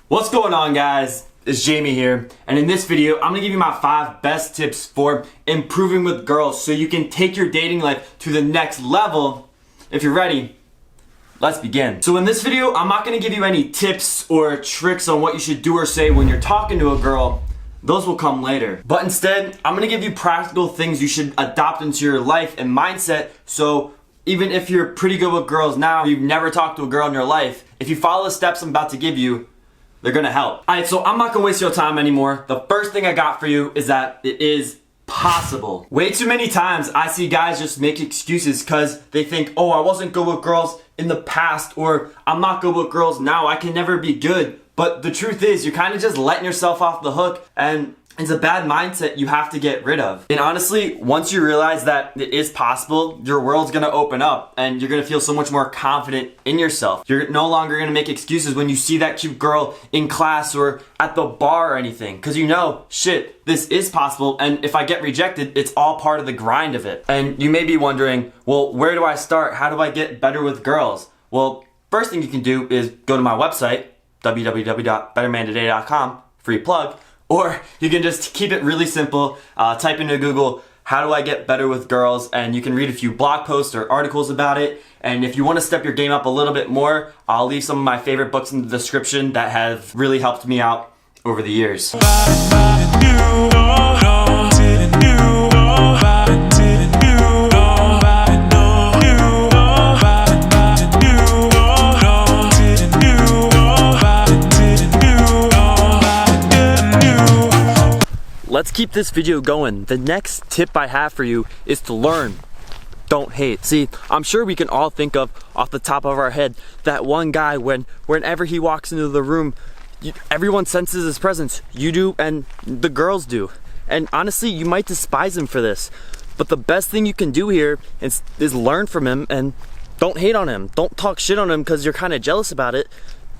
What's going on, guys? It's Jamie here, and in this video I'm gonna give you my 5 best tips for improving with girls so you can take your dating life to the next level. If you're ready, let's begin. So in this video I'm not gonna give you any tips or tricks on what you should do or say when you're talking to a girl. Those will come later. But instead, I'm gonna give you practical things you should adopt into your life and mindset, so even if you're pretty good with girls now, you've never talked to a girl in your life, if you follow the steps I'm about to give you, they're gonna help. Alright, so I'm not gonna waste your time anymore. The first thing I got for you is that it is possible. Way too many times I see guys just make excuses because they think, oh, I wasn't good with girls in the past, or I'm not good with girls now, I can never be good. But the truth is, you're kind of just letting yourself off the hook, and it's a bad mindset you have to get rid of. And honestly, once you realize that it is possible, your world's gonna open up and you're gonna feel so much more confident in yourself. You're no longer gonna make excuses when you see that cute girl in class or at the bar or anything, because you know, shit, this is possible, and if I get rejected, it's all part of the grind of it. And you may be wondering, well, where do I start? How do I get better with girls? Well, first thing you can do is go to my website, www.bettermantoday.com, free plug. Or you can just keep it really simple, type into Google, how do I get better with girls, and you can read a few blog posts or articles about it. And if you want to step your game up a little bit more, I'll leave some of my favorite books in the description that have really helped me out over the years. Let's keep this video going. The next tip I have for you is to learn. Don't hate. See, I'm sure we can all think of, off the top of our head, that one guy whenever he walks into the room, everyone senses his presence. You do, and the girls do. And honestly, you might despise him for this. But the best thing you can do here is learn from him and don't hate on him. Don't talk shit on him because you're kind of jealous about it.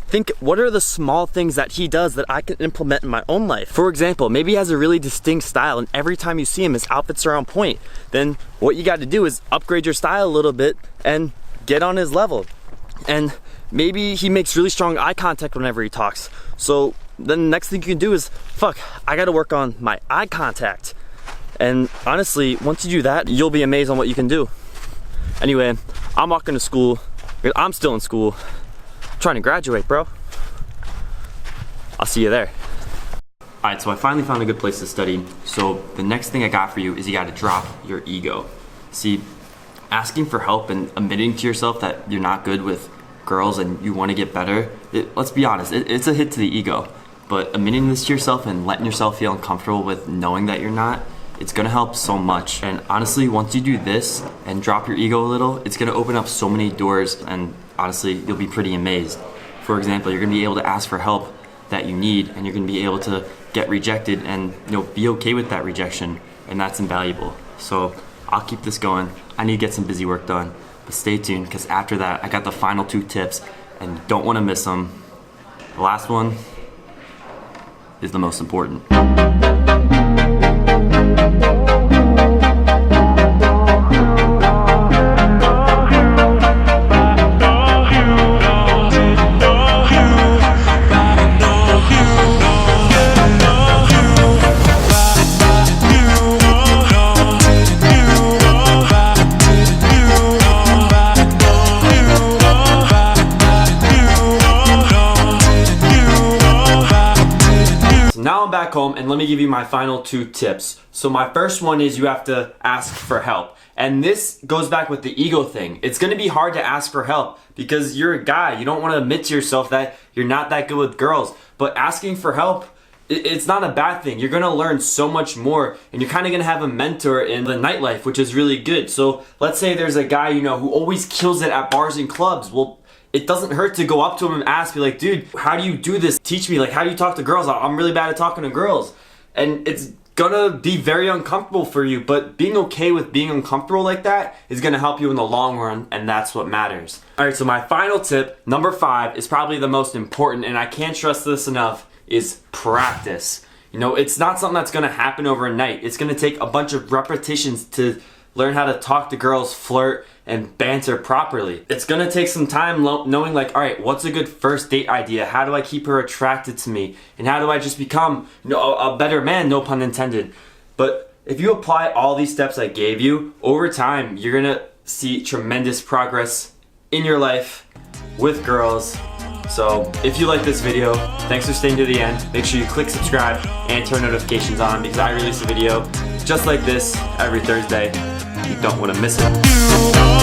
Think, what are the small things that he does that I can implement in my own life? For example, maybe he has a really distinct style and every time you see him, his outfits are on point. Then what you got to do is upgrade your style a little bit and get on his level. And maybe he makes really strong eye contact whenever he talks. So then the next thing you can do is, fuck, I got to work on my eye contact. And honestly, once you do that, you'll be amazed on what you can do. Anyway, I'm walking to school. I'm still in school. Trying to graduate, bro. I'll see you there. Alright, so I finally found a good place to study. So the next thing I got for you is you gotta drop your ego. See, asking for help and admitting to yourself that you're not good with girls and you wanna get better, let's be honest, it's a hit to the ego. But admitting this to yourself and letting yourself feel uncomfortable with knowing that you're not, it's gonna help so much. And honestly, once you do this and drop your ego a little, it's gonna open up so many doors, and honestly, you'll be pretty amazed. For example, you're gonna be able to ask for help that you need, and you're gonna be able to get rejected and be okay with that rejection, and that's invaluable. So I'll keep this going. I need to get some busy work done, but stay tuned, because after that, I got the final 2 tips, and you don't wanna miss them. The last one is the most important. Now I'm back home, and let me give you my final 2 tips. So my first one is you have to ask for help. And this goes back with the ego thing. It's gonna be hard to ask for help because you're a guy. You don't wanna admit to yourself that you're not that good with girls. But asking for help, it's not a bad thing. You're gonna learn so much more, and you're kinda gonna have a mentor in the nightlife, which is really good. So let's say there's a guy who always kills it at bars and clubs. Well, it doesn't hurt to go up to him and ask, be like, dude, how do you do this? Teach me, like, how do you talk to girls? I'm really bad at talking to girls. And it's gonna be very uncomfortable for you, but being okay with being uncomfortable like that is gonna help you in the long run, and that's what matters. Alright, so my final tip, number 5, is probably the most important, and I can't stress this enough, is practice. It's not something that's gonna happen overnight. It's gonna take a bunch of repetitions to learn how to talk to girls, flirt, and banter properly. It's gonna take some time knowing like, all right, what's a good first date idea? How do I keep her attracted to me? And how do I just become, you know, a better man, no pun intended. But if you apply all these steps I gave you, over time, you're gonna see tremendous progress in your life with girls. So if you like this video, thanks for staying to the end. Make sure you click subscribe and turn notifications on because I release a video just like this every Thursday. You don't want to miss it.